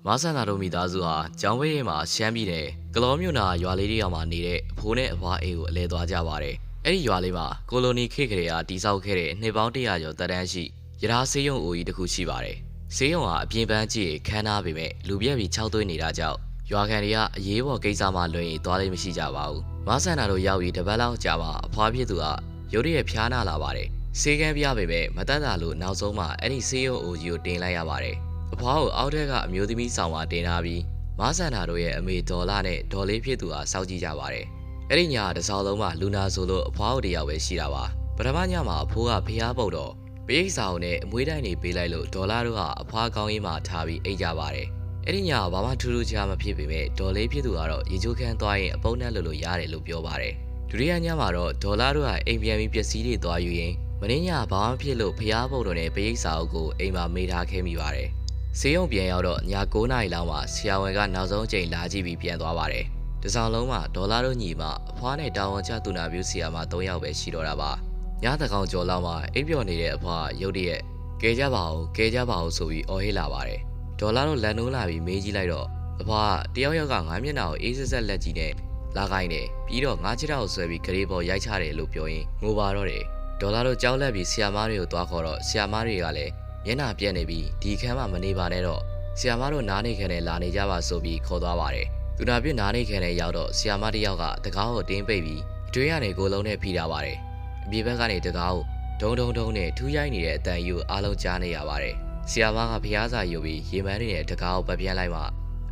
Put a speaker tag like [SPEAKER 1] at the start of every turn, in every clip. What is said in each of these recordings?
[SPEAKER 1] မာဆန်သာတို့မိသားစုဟာကျောင်းဝဲရဲမှာရှမ်းပြည်နယ်ကလောမြို့နာရွာလေးတွေမှာနေတဲ့အဖိုးနဲ့အဖွားအိမ်ကိုအလဲသွားကြပါတယ်။အဲ့ဒီရွာလေးမှာကိုလိုနီခေတ်ကလေးကတိစောက်ခဲ့တဲ့နှစ်ပေါင်း100ကျော်တက်တန်းရှိရထားဆေးရုံအိုကြီးတစ်ခုရှိပါတယ်။ဆေးရုံဟာအပြင်ပန်းကြည့်ခမ်းနားပေမဲ့လူပြက်ပြီး6သွေးနေတာကြောင့်ရွာခံတွေကအရေးပေါ်ကိစ္စမှလွှဲရင်သွားလိမ့်မရှိကြပါဘူး။မာဆန်သာတို့ရောက်ပြီးတပတ်လောက်ကြာမှအဖွားဖြစ်သူကရုတ်တရက်ဖျားနာလာပါတယ်။ဆေးကန်းပြပေမဲ့မတက်တာလို့နောက်ဆုံးမှအဲ့ဒီဆေးရုံအိုကြီးကိုတင်လိုက်ရပါတယ်။အဖွားကိုအောက်ထက်ကအမျိုးသမီးဆောင်မှာတင်ထားပြီးမာဆန်သာတို့ရဲ့အမေဒေါ်လာနဲ့ဒေါ်လေးဖြစ်သူဟာစောက်ကြည့်ကြပါတယ်။အဲ့ဒီညတစောင်းလုံးမှာလူနာဆိုလို့အဖွားတို့တယောက်ပဲရှိတာပါ။ပထမညမှာအဖိုးကဖျားပုတ်တော့ပိတ်စာအုပ်နဲ့အမွေးတိုင်းတွေပေးလိုက်လို့ဒေါ်လာတို့ကအဖွားကောင်းရေးမှာထားပြီးအိတ်ကြပါတယ်။အဲ့ဒီညဘာမှထူးထူးခြားမဖြစ်ပေမဲ့ဒေါ်လေးဖြစ်သူကတော့ရေချိုးခန်းသွားရင်အပုံနဲ့လို့ရတယ်လို့ပြောပါတယ်။ဒုတိယညမှာတော့ဒေါ်လာတို့ကအိမ်ပြန်ပြီးပစ္စည်းတွေသွားယူရင်မင်းညဘာမှဖြစ်လို့ဖျားပုတ်တော့နဲ့ပိတ်စာအုပ်ကိုအိမ်မှာမေးထားခဲ့မိပါတယ်။ဆေးရုံပြန်ရောက်တော့ည9နာရီလောက်မှာဆရာဝန်ကနောက်ဆုံးအချိန်လာကြည့်ပြီးပြန်သွားပါတယ်။ဒီဆောင်လုံးမှာဒေါ်လာတို့ညီမအဖွားနဲ့တာဝန်ကျသူနာပြုဆရာမ3ယောက်ပဲရှိတော့တာပါ။ညသကောင်ကျော်လောက်မှာအိပ်ပျော်နေတဲ့အဖွားရုတ်တရက်ကဲကြပါဦးဆိုပြီးအော်ဟစ်လာပါတယ်။ဒေါ်လာတို့လက်နိုးလာပြီးမေးကြည့်လိုက်တော့အဖွားတယောက်ကငါးမျက်နှာကိုအေးဆက်ဆက်လက်ကြည့်နဲ့လာခိုင်းတယ်ပြီးတော့ငါးချစ်တော်ဆွဲပြီးဂရေပေါ်ရိုက်ချတယ်လို့ပြောရင်ငိုပါတော့တယ်။ဒေါ်လာတို့ကြောက်လက်ပြီးဆရာမတွေကိုသွားခေါ်တော့ဆရာမတွေကလည်းမျက်နှာပြက်နေပြီးဒီခန်းမှာမနေပါနဲ့တော့ဆရာမတို့နားနေခန်းနဲ့လာနေကြပါဆိုပြီးခေါ်သွားပါတယ်။သူနာပြနားနေခန်းနဲ့ရောက်တော့ဆရာမတစ်ယောက်ကတကားကိုတင်းပိတ်ပြီးအတွင်းကနေကိုလုံးနဲ့ဖိထားပါတယ်။အပြေဘက်ကနေတကားကိုဒုံနဲ့ထူးရိုက်နေတဲ့အတန်ကြီးကိုအားလုံးကြားနေရပါတယ်။ဆရာမကဖျားစာယူပြီးရေမန်းနေတဲ့တကားကိုပတ်ပြန်းလိုက်မှ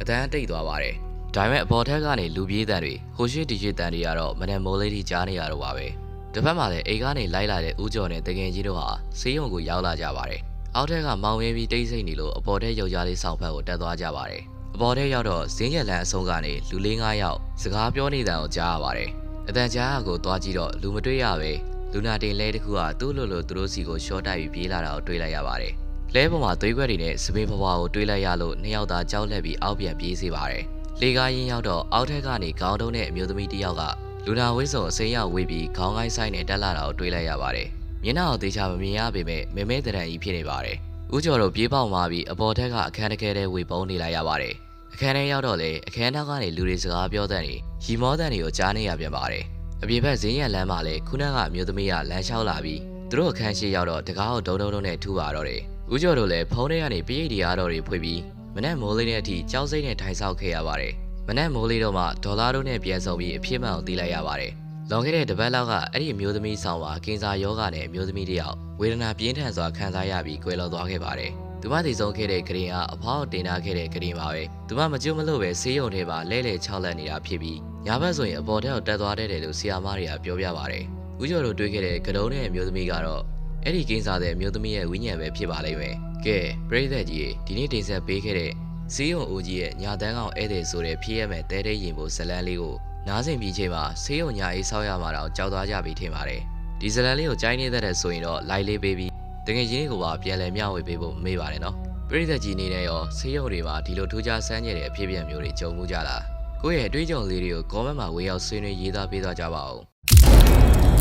[SPEAKER 1] အတန်းတိတ်သွားပါတယ်။ဒါပေမဲ့အပေါ်ထက်ကနေလူပြေးတန်တွေဟိုရှိဒီရှိတန်တွေကတော့မနက်မိုးလေးထိကြားနေရတော့ပါပဲ။တစ်ဖက်မှာလည်းအိမ်ကနေလိုက်လာတဲ့ဦးကျော်နဲ့တကယ်ကြီးတို့ဟာဆေးရုံကိုရောက်လာကြပါတယ်။အောက်ထက်ကမောင်ရဲပြီးတိတ်ဆိတ်နေလို့အပေါ်ထက်ယောက်ျားလေးဆောင်ဖက်ကိုတက်သွားကြပါတယ်။အပေါ်ထက်ရောက်တော့ဇင်းရက်လန်အဆုံးကနေလူ၄၅ယောက်စကားပြောနေတဲ့ကိုကြားရပါတယ်။အတန်ကြားကိုသွားကြည့်တော့လူမတွေ့ရပဲလူနာတင်လဲတစ်ခုကသူ့လိုသူတို့စီကိုရှော့တိုက်ပြီးပြေးလာတာကိုတွေ့လိုက်ရပါတယ်။လဲပေါ်မှာသွေးခွက်တွေနဲ့စပင်းဖွားကိုတွေ့လိုက်ရလို့နှစ်ယောက်သားကြောက်လက်ပြီးအောက်ပြန်ပြေးစေပါတယ်။လေကားရင်ရောက်တော့အောက်ထက်ကနေခေါင်းတုံးနဲ့အမျိုးသမီးတစ်ယောက်ကလူနာဝိစုံအစိမ်းရောက်ဝေးပြီးခေါင်းကိုင်းဆိုင်နဲ့တက်လာတာကိုတွေ့လိုက်ရပါတယ်။မျက်နှာကိုသေချာမမြင်ရပေမဲ့မဲမဲတရံကြီးဖြစ်နေပါတယ်။ဦးကျော်တို့ပြေးပေါက်มาပြီးအပေါ်ထက်ကအခန်းတကယ်တည်းဝေပုံးနေလိုက်ရပါတယ်။အခန်းထဲရောက်တော့လေအခန်းနောက်ကနေလူတွေစကားပြောတဲ့နေရီမောတဲ့တွေကိုကြားနေရပြန်ပါတယ်။အပြင်ဘက်ဈေးရလမ်းမှာလည်းခုနကအမျိုးသမီးကလမ်းလျှောက်လာပြီးသူတို့အခန်းရှိရောက်တော့တကားကိုဒုံနဲ့ထူပါတော့တယ်။ဦးကျော်တို့လည်းဖုန်းထဲကနေပိရိတ်တရားတော်တွေဖွင့်ပြီးမနက်မိုးလေးနဲ့အထိကြောက်စိမ့်နဲ့ထိုင်ဆောက်ခဲ့ရပါတယ်။မနက်မိုးလေးတော့မှဒေါ်လာတို့နဲ့ပြန်ဆုံပြီးအဖြစ်မှန်ကိုသိလိုက်ရပါတယ်။လွန်ခဲ့တဲ့တပတ်လောက်ကအဲ့ဒီအမျိုးသမီးဆောင်မှာကင်ဆာယောဂနဲ့အမျိုးသမီးတယောက်ဝေဒနာပြင်းထန်စွာခံစားရပြီးကွယ်လွန်သွားခဲ့ပါတယ်။သူမတည်ဆုံးခဲ့တဲ့ဂရင်ကအဖွားကိုတင်ထားခဲ့တဲ့ဂရင်ပါပဲ။သူမမကြွမလို့ပဲဆေးရုံထဲမှာလဲ6လက်နေတာဖြစ်ပြီးညဘက်ဆိုရင်အပေါ်ထက်ကိုတက်သွားတဲ့တယ်လို့ဆရာမတွေကပြောပြပါတယ်။ဦးကျော်တို့တွေ့ခဲ့တဲ့ကတုံးနဲ့အမျိုးသမီးကတော့အဲ့ဒီကင်ဆာတဲ့အမျိုးသမီးရဲ့ဝိညာဉ်ပဲဖြစ်ပါလိမ့်မယ်။ကဲပရိသတ်ကြီးဒီနေ့တင်ဆက်ပေးခဲ့တဲ့ဆေးရုံအိုကြီးရဲ့ညာတန်းကောင်ဧည့်သည်ဆိုတဲ့ဖြစ်ရမဲ့တဲတဲ့ရင်ဖို့ဇလန်းလေးကိုနားဆင်ပြီးချိန်မှာဆေးရုံညာအေးဆောက်ရမှာတော့ကြောက်သွားကြပြီထင်ပါတယ်။ဒီဇလန်းလေးကိုကြိုင်းနေတဲ့ဆိုရင်တော့လိုက်လေးပေးပြီးတကယ်ရင်းကိုပါပြန်လဲမျှဝေပေးဖို့မေ့ပါတယ်နော်။ပရိသတ်ကြီးနေနဲ့ရောဆေးရုံတွေမှာဒီလိုထူးခြားဆန်းကျင်တဲ့အဖြစ်အပျက်မျိုးတွေကြုံမှုကြလား။ကိုယ့်ရဲ့အတွေ့အကြုံလေးတွေကို comment မှာဝေရောက်ဆွေးနွေးရေးသားပေးသွားကြပါဦး။